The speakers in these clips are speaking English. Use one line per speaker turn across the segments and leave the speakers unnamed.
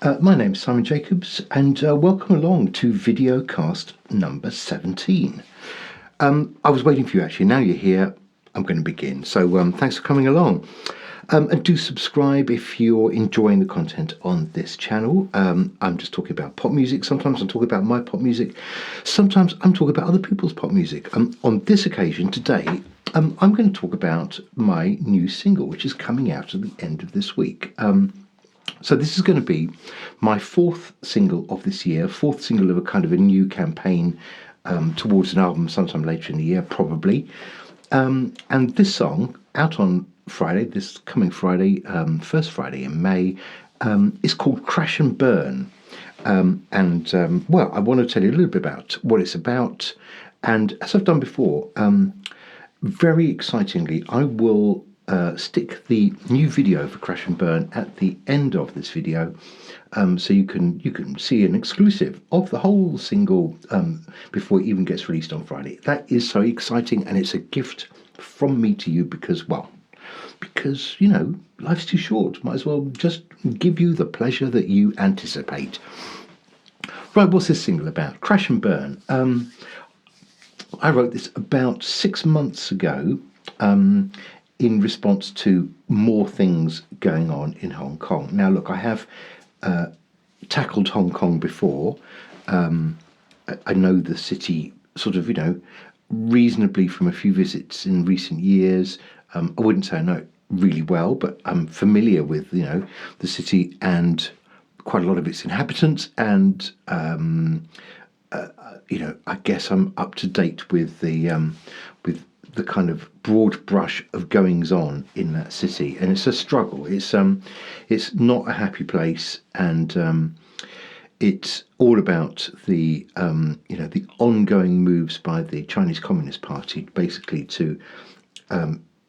My name's Simon Jacobs, and welcome along to videocast number 17. I was waiting for you actually. Now you're here, I'm going to begin. So thanks for coming along. And do subscribe if you're enjoying the content on this channel. I'm just talking about pop music. Sometimes I'm talking about my pop music. Sometimes I'm talking about other people's pop music. On this occasion today, I'm going to talk about my new single, which is coming out at the end of this week. So this is going to be my fourth single of this year, fourth single of a kind of a new campaign towards an album sometime later in the year, probably. And this song, out on Friday, this coming Friday, first Friday in May, is called Crash and Burn. Well, I want to tell you a little bit about what it's about. And as I've done before, very excitingly, I will stick the new video for Crash and Burn at the end of this video, so you can see an exclusive of the whole single before it even gets released on Friday. That is so exciting, and it's a gift from me to you because life's too short. Might as well just give you the pleasure that you anticipate. Right, what's this single about? Crash and Burn. I wrote this about 6 months ago. In response to more things going on in Hong Kong. Now, look, I have tackled Hong Kong before. I know the city sort of, reasonably from a few visits in recent years. I wouldn't say I know it really well, but I'm familiar with, the city and quite a lot of its inhabitants. And, I guess I'm up to date with the kind of broad brush of goings on in that city, and it's a struggle. It's not a happy place, and it's all about the the ongoing moves by the Chinese Communist Party, basically to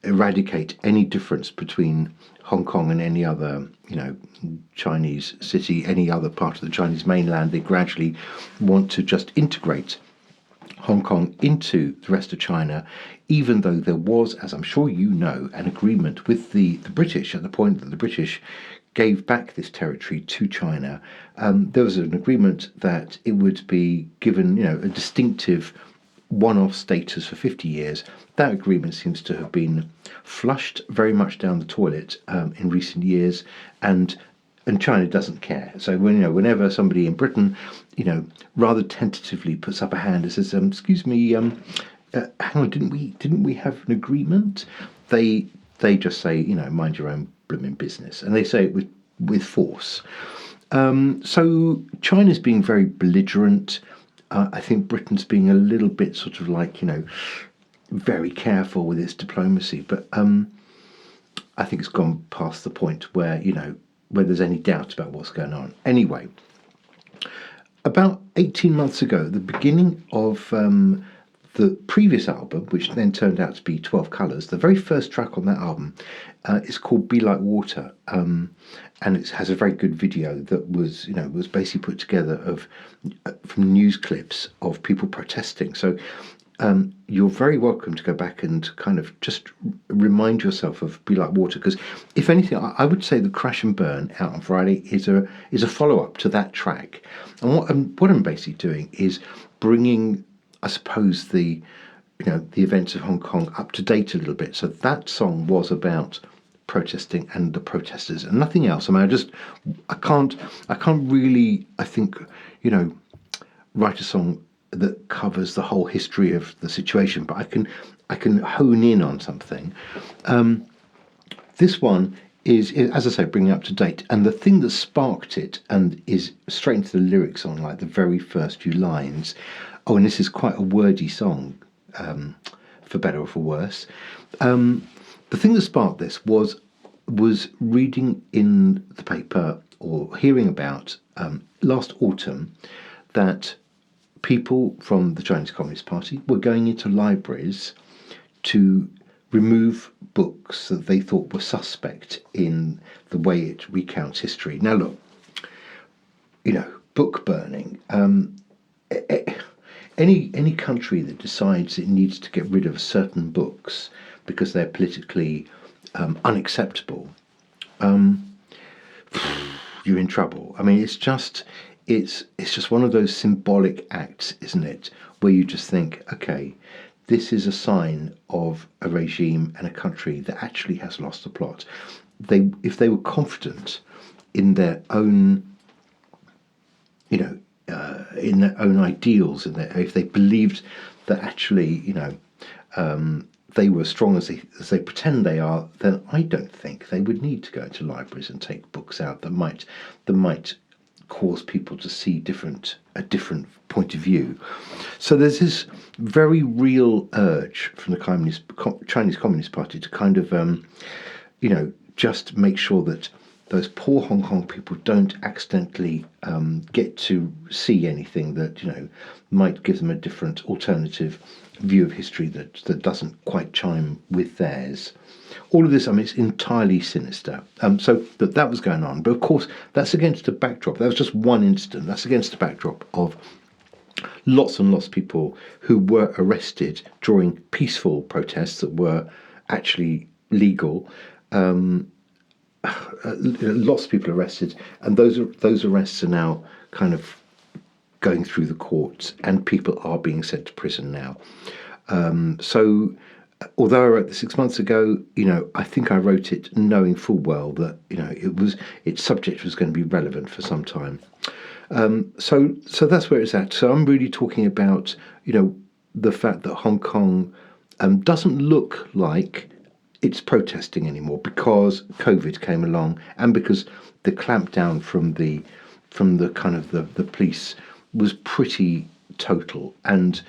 eradicate any difference between Hong Kong and any other Chinese city, any other part of the Chinese mainland. They gradually want to just integrate Hong Kong into the rest of China, even though there was, as I'm sure you know, an agreement with the British at the point that the British gave back this territory to China. There was an agreement that it would be given, a distinctive one-off status for 50 years. That agreement seems to have been flushed very much down the toilet in recent years, and China doesn't care. So whenever somebody in Britain, rather tentatively puts up a hand and says, "Excuse me, hang on, didn't we have an agreement?" They just say, "Mind your own blooming business," and they say it with force. So China's being very belligerent. I think Britain's being a little bit sort of like, very careful with its diplomacy, but I think it's gone past the point where where there's any doubt about what's going on. Anyway, about 18 months ago, the beginning of the previous album, which then turned out to be 12 Colours, the very first track on that album is called Be Like Water, and it has a very good video that was basically put together from news clips of people protesting. So you're very welcome to go back and kind of just remind yourself of Be Like Water, because if anything, I would say the Crash and Burn out on Friday is a follow-up to that track. And what I'm basically doing is bringing, I suppose, the events of Hong Kong up to date a little bit. So that song was about protesting and the protesters and nothing else. I mean, I can't really, I think, write a song that covers the whole history of the situation, but I can hone in on something. This one is, as I say, bringing up to date, and the thing that sparked it and is straight into the lyrics on like the very first few lines. Oh, and this is quite a wordy song, for better or for worse. The thing that sparked this was reading in the paper or hearing about last autumn that people from the Chinese Communist Party were going into libraries to remove books that they thought were suspect in the way it recounts history. Now, look, book burning. Any country that decides it needs to get rid of certain books because they're politically unacceptable, you're in trouble. I mean, it's just one of those symbolic acts, isn't it? Where you just think, okay, this is a sign of a regime and a country that actually has lost the plot. If they were confident in their own, in their own ideals, and if they believed that actually, they were as strong as they pretend they are, then I don't think they would need to go into libraries and take books out that might cause people to see a different point of view. So there's this very real urge from the Chinese Communist Party to kind of, just make sure that those poor Hong Kong people don't accidentally get to see anything that might give them a different alternative view of history that doesn't quite chime with theirs. All of this, I mean, it's entirely sinister. So that was going on, but of course that's against a backdrop. That was just one incident. That's against a backdrop of lots and lots of people who were arrested during peaceful protests that were actually legal. Lots of people arrested, and those arrests are now kind of going through the courts, and people are being sent to prison now. So, although I wrote this 6 months ago, I think I wrote it knowing full well that its subject was going to be relevant for some time. So that's where it's at. So I'm really talking about the fact that Hong Kong doesn't look like it's protesting anymore because COVID came along, and because the clampdown from the kind of the police was pretty total. And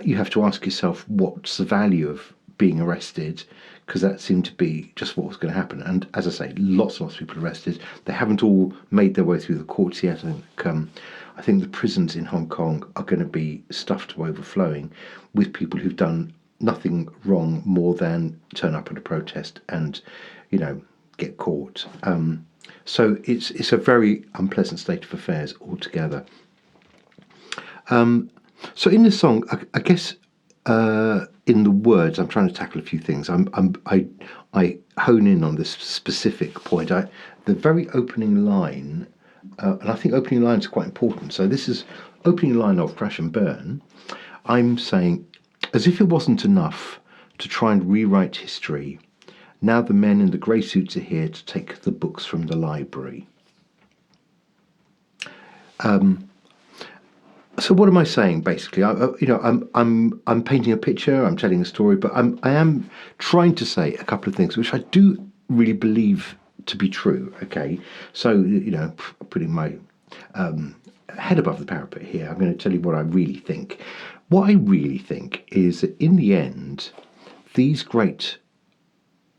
you have to ask yourself, what's the value of being arrested? Because that seemed to be just what was going to happen. And as I say, lots and lots of people arrested. They haven't all made their way through the courts yet. I think the prisons in Hong Kong are going to be stuffed to overflowing with people who've done nothing wrong more than turn up at a protest and get caught. So it's a very unpleasant state of affairs altogether. So in this song, I guess in the words, I'm trying to tackle a few things. I hone in on this specific point. The very opening line, and I think opening lines are quite important. So this is opening line of Crash and Burn. I'm saying, as if it wasn't enough to try and rewrite history, now the men in the grey suits are here to take the books from the library. So what am I saying basically? I'm painting a picture. I'm telling a story, but I am trying to say a couple of things which I do really believe to be true. Okay, so putting my head above the parapet here, I'm going to tell you what I really think. What I really think is that in the end, these great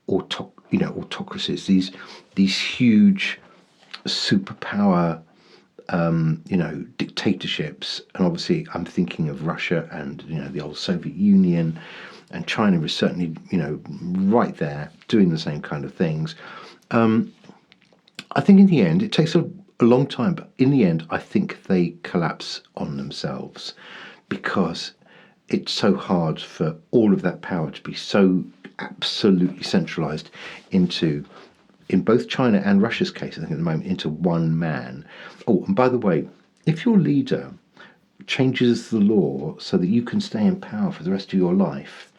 autocracies, these huge superpower dictatorships, and obviously I'm thinking of Russia and the old Soviet Union, and China is certainly right there doing the same kind of things. I think in the end it takes a long time, but in the end I think they collapse on themselves, because it's so hard for all of that power to be so absolutely centralized into, in both China and Russia's case, I think at the moment, into one man. Oh, and by the way, if your leader changes the law so that you can stay in power for the rest of your life,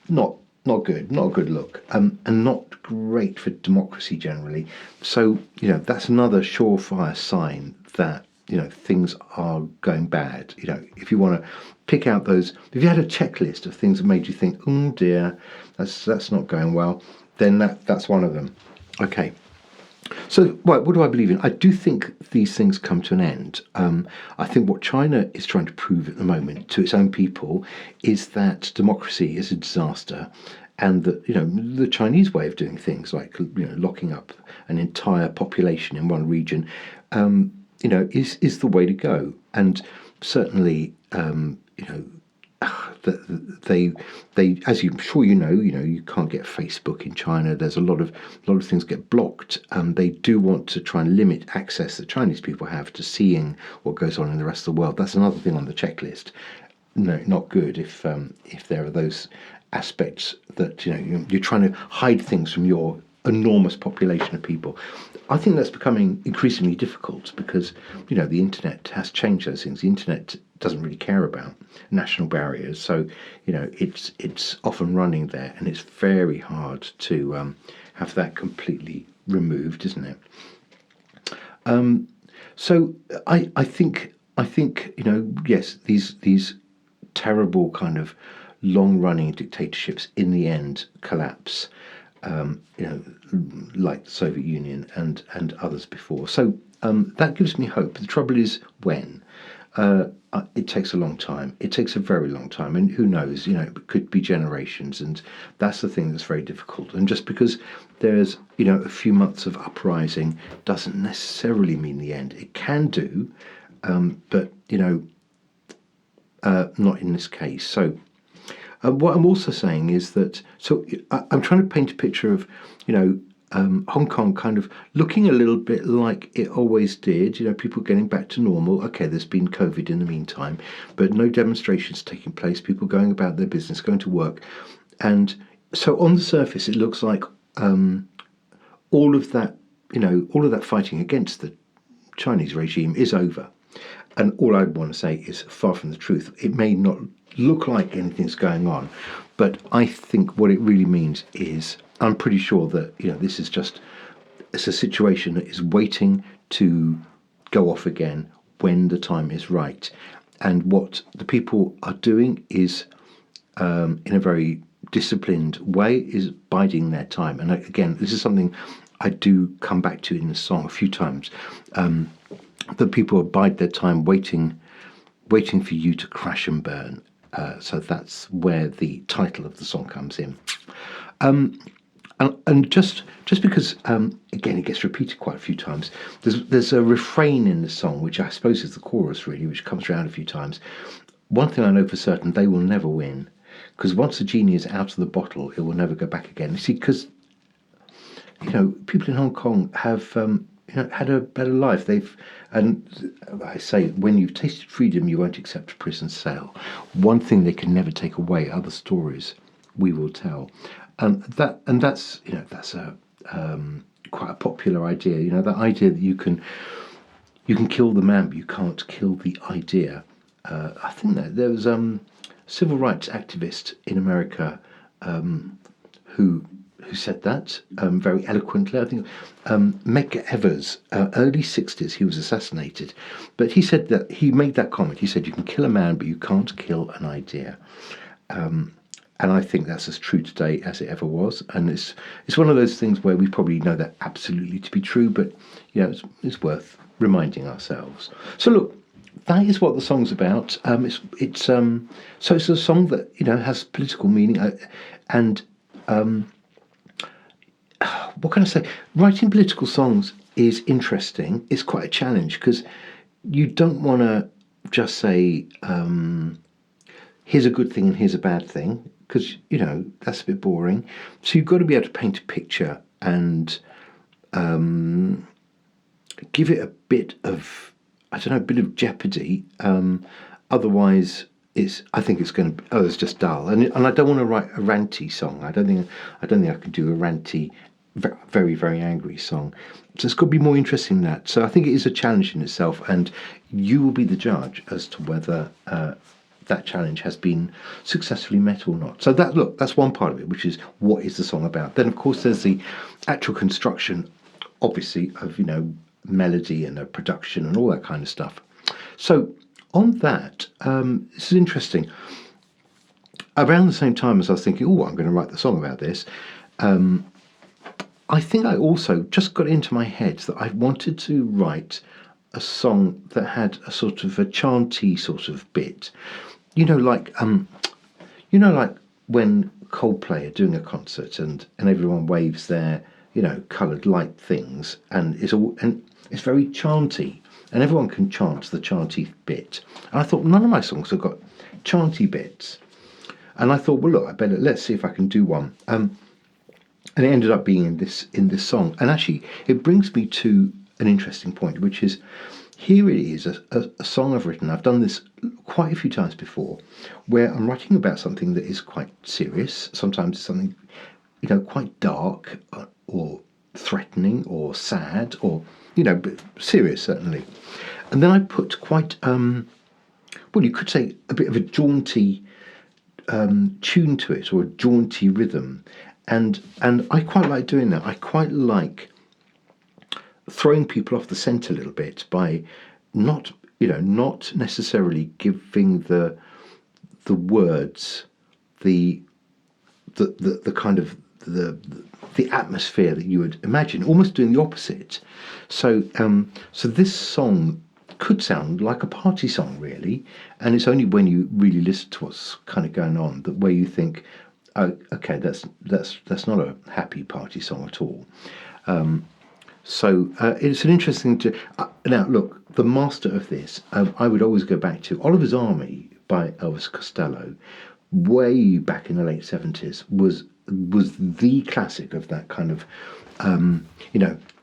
not good, not a good look, and not great for democracy generally. So that's another surefire sign that things are going bad. If you want to pick out those, if you had a checklist of things that made you think, oh dear, that's not going well, then that's one of them. Okay. So, what do I believe in? I do think these things come to an end. I think what China is trying to prove at the moment to its own people is that democracy is a disaster, and that the Chinese way of doing things, like locking up an entire population in one region, is the way to go. And certainly, they as I'm sure you can't get Facebook in China. There's a lot of things get blocked. They do want to try and limit access that Chinese people have to seeing what goes on in the rest of the world. That's another thing on the checklist. No, not good if there are those aspects that you're trying to hide things from your enormous population of people. I think that's becoming increasingly difficult because the internet has changed those things. The internet doesn't really care about national barriers, so it's often running there, and it's very hard to have that completely removed, isn't it? So I think yes, these terrible kind of long running dictatorships in the end collapse, you know, like the Soviet Union and others before. So that gives me hope. The trouble is when. It takes a long time. It takes a very long time, and who knows? It could be generations, and that's the thing that's very difficult. And just because there's a few months of uprising doesn't necessarily mean the end. It can do, but not in this case. So what I'm also saying is that, I'm trying to paint a picture of, Hong Kong kind of looking a little bit like it always did, people getting back to normal. Okay, there's been COVID in the meantime, but no demonstrations taking place, people going about their business, going to work. And so on the surface, it looks like all of that, all of that fighting against the Chinese regime is over. And all I want to say is far from the truth. It may not look like anything's going on, but I think what it really means is I'm pretty sure that this is it's a situation that is waiting to go off again when the time is right. And what the people are doing is, in a very disciplined way, is biding their time. And again, this is something I do come back to in the song a few times. That people bide their time, waiting for you to crash and burn. So that's where the title of the song comes in. And just because again it gets repeated quite a few times, there's a refrain in the song which I suppose is the chorus really, which comes around a few times. One thing I know for certain: they will never win, because once the genie is out of the bottle, it will never go back again. You see, because people in Hong Kong have had a better life. And I say, when you've tasted freedom, you won't accept a prison cell. One thing they can never take away are the stories we will tell. That's a quite a popular idea. That idea that you can kill the man, but you can't kill the idea. I think that there was a civil rights activist in America who said that very eloquently. I think Medgar Evers, early 60s, he was assassinated. But he said that he made that comment. He said, you can kill a man, but you can't kill an idea. And I think that's as true today as it ever was. And it's one of those things where we probably know that absolutely to be true, but it's worth reminding ourselves. So look, that is what the song's about. It's a song that has political meaning, and what can I say? Writing political songs is interesting. It's quite a challenge because you don't want to just say, here's a good thing and here's a bad thing, because, that's a bit boring. So you've got to be able to paint a picture and give it a bit of, a bit of jeopardy. Otherwise, I think it's going to. It's just dull, and I don't want to write a ranty song. I don't think I could do a ranty, very very angry song. So it's got to be more interesting than that. So I think it is a challenge in itself, and you will be the judge as to whether that challenge has been successfully met or not. So that's one part of it, which is what is the song about. Then of course there's the actual construction, obviously, of melody and production and all that kind of stuff. So on that, this is interesting. Around the same time as I was thinking, I'm going to write the song about this, I think I also just got into my head that I wanted to write a song that had a sort of a chanty sort of bit. Like when Coldplay are doing a concert and everyone waves their, coloured light things, and it's very chanty, and everyone can chant the chanty bit. And I thought none of my songs have got chanty bits, and I thought, well, look, let's see if I can do one. And it ended up being in this song, and actually it brings me to an interesting point, which is, here it is, a song I've written. I've done this quite a few times before, where I'm writing about something that is quite serious. Sometimes it's something, quite dark or threatening or sad or, but serious certainly. And then I put quite, well, you could say a bit of a jaunty tune to it, or a jaunty rhythm. And I quite like doing that. I quite like throwing people off the scent a little bit by not necessarily giving the words the kind of the atmosphere that you would imagine, almost doing the opposite. So this song could sound like a party song, really, and it's only when you really listen to what's kind of going on that where you think, oh, okay, that's not a happy party song at all. So it's an interesting to now look. The master of this, I would always go back to Oliver's Army by Elvis Costello, way back in the late '70s. Was the classic of that kind of,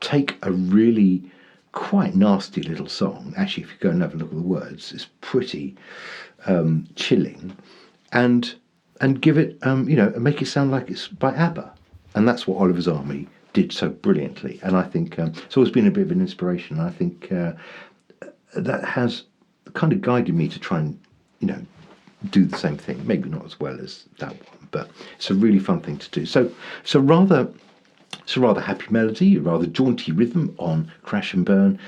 take a really quite nasty little song. Actually, if you go and have a look at the words, it's pretty chilling, and give it, make it sound like it's by ABBA, and that's what Oliver's Army did so brilliantly. And I think it's always been a bit of an inspiration. I think that has kind of guided me to try and, do the same thing. Maybe not as well as that one, but it's a really fun thing to do. So it's a rather happy melody, a rather jaunty rhythm on Crash and Burn,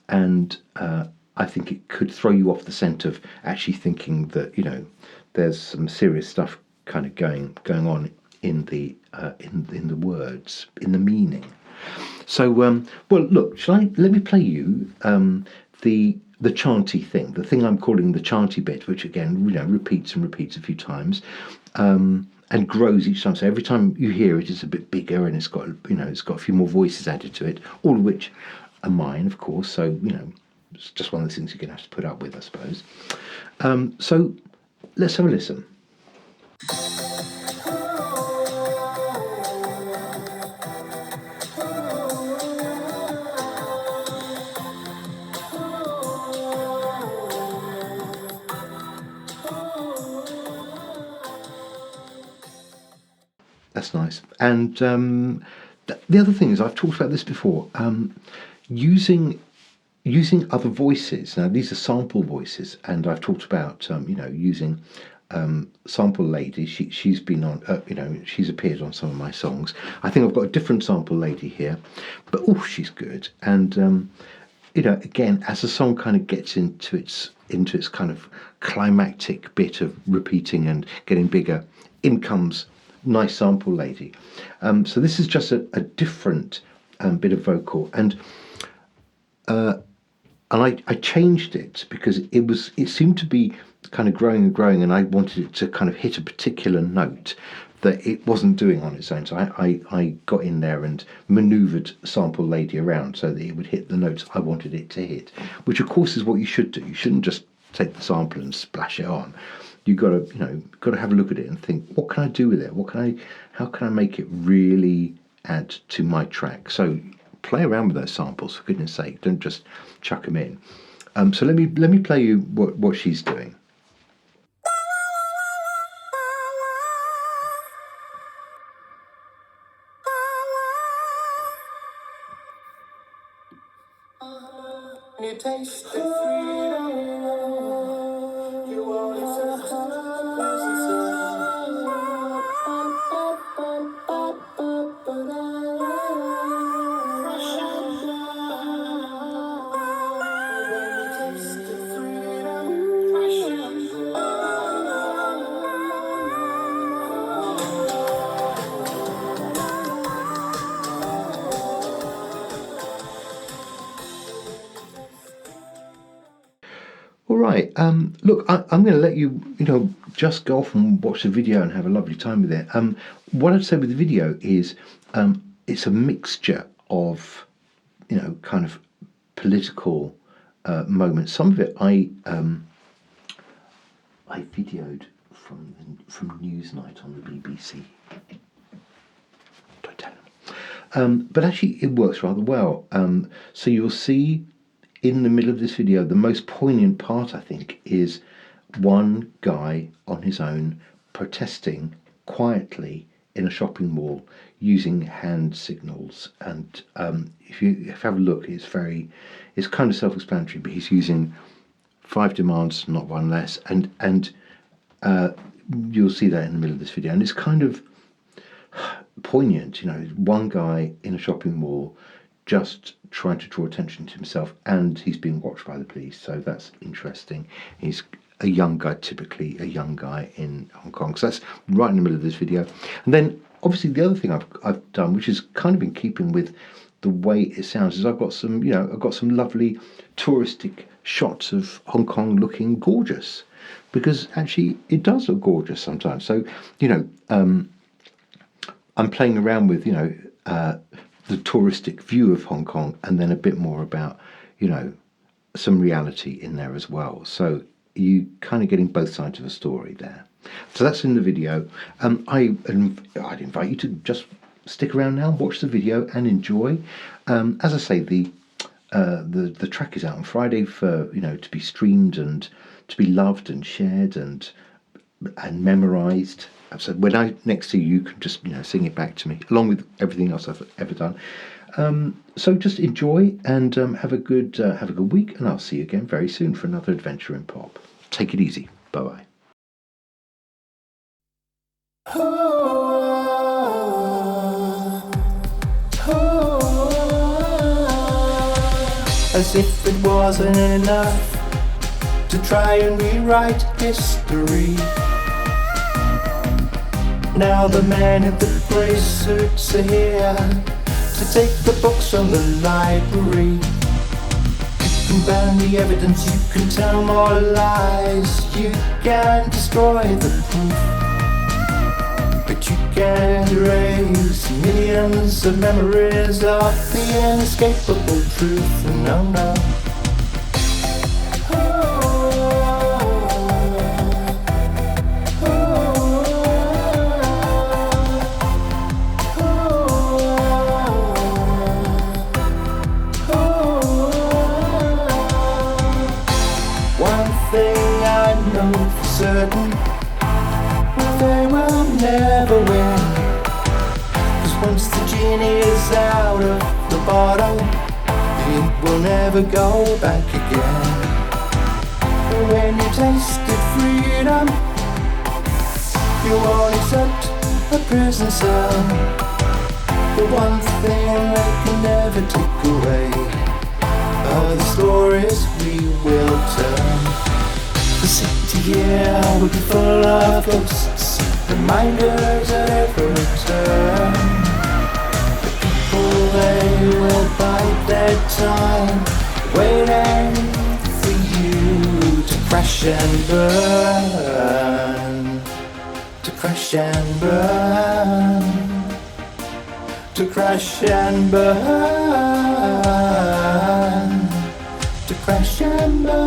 and I think it could throw you off the scent of actually thinking that there's some serious stuff kind of going on in the words, in the meaning. So well, look, let me play you the chanty thing, the thing I'm calling the chanty bit, which again repeats and repeats a few times. And grows each time. So every time you hear it, it's a bit bigger, and it's got a few more voices added to it, all of which are mine, of course. So it's just one of the things you're going to have to put up with, I suppose. So let's have a listen. That's nice. And the other thing is, I've talked about this before, using other voices. Now, these are sample voices, and I've talked about using Sample Lady. She's been on, she's appeared on some of my songs. I think I've got a different Sample Lady here, but she's good. And again, as the song kind of gets into its kind of climactic bit of repeating and getting bigger, in comes nice Sample Lady. So this is just a different bit of vocal, and I changed it because it seemed to be kind of growing and growing, and I wanted it to kind of hit a particular note that it wasn't doing on its own. So I got in there and manoeuvred Sample Lady around so that it would hit the notes I wanted it to hit, which of course is what you should do. You shouldn't just take the sample and splash it on. You've got to have a look at it and think, what can I do with it? How can I make it really add to my track? So play around with those samples, for goodness sake. Don't just chuck them in. So let me play you what she's doing. You taste the freedom. You always All right. Look, I'm going to let you, just go off and watch the video and have a lovely time with it. What I'd say with the video is, it's a mixture of, kind of political moments. Some of it I videoed from Newsnight on the BBC. Don't tell them. But actually, it works rather well. So you'll see, in the middle of this video, the most poignant part, I think, is one guy on his own protesting quietly in a shopping mall using hand signals. And if you have a look, it's kind of self-explanatory, but he's using 5 demands, not one less, and you'll see that in the middle of this video, and it's kind of poignant. One guy in a shopping mall just trying to draw attention to himself, and he's being watched by the police, so that's interesting. He's a young guy, typically a young guy in Hong Kong, so that's right in the middle of this video. And then obviously the other thing I've done, which is kind of in keeping with the way it sounds, is I've got some lovely touristic shots of Hong Kong looking gorgeous, because actually it does look gorgeous sometimes. So I'm playing around with the touristic view of Hong Kong, and then a bit more about some reality in there as well. So you kind of getting both sides of a story there. So that's in the video. I'd invite you to just stick around now, watch the video, and enjoy. As I say, the track is out on Friday for to be streamed and to be loved and shared and memorized. So when I next see you, you can just sing it back to me, along with everything else I've ever done. So just enjoy and have a good week, and I'll see you again very soon for another adventure in pop. Take it easy. Bye bye.
As if it wasn't enough to try and rewrite history. Now the man in the grey suits are here to take the books from the library. You can ban the evidence, you can tell more lies, you can destroy the proof, but you can't erase millions of memories of the inescapable truth. No, no. Certain they will never win, 'cause once the genie is out of the bottle, it will never go back again. When you tasted freedom, you won't accept a prison cell. The one thing they can never take away are the stories we will tell. The city here will be full of ghosts, reminders at every turn. The people, they will bide their time, waiting for you to crash and burn, to crash and burn, to crash and burn, to crash and burn.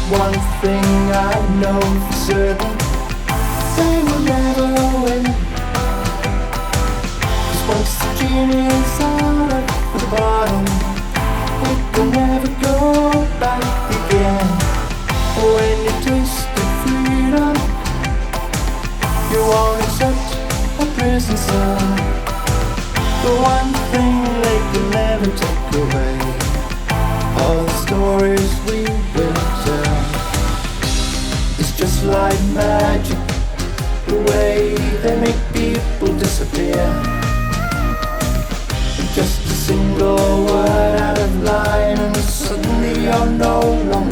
One thing I know for certain, they will never win, 'cause once the genie is out of the bottle, it will never go back again. When you taste the freedom, you won't accept a prison cell. The one thing they can never take away are the stories we will tell. It's just like magic, the way they make people disappear. Just a single word out of line, and suddenly you're no longer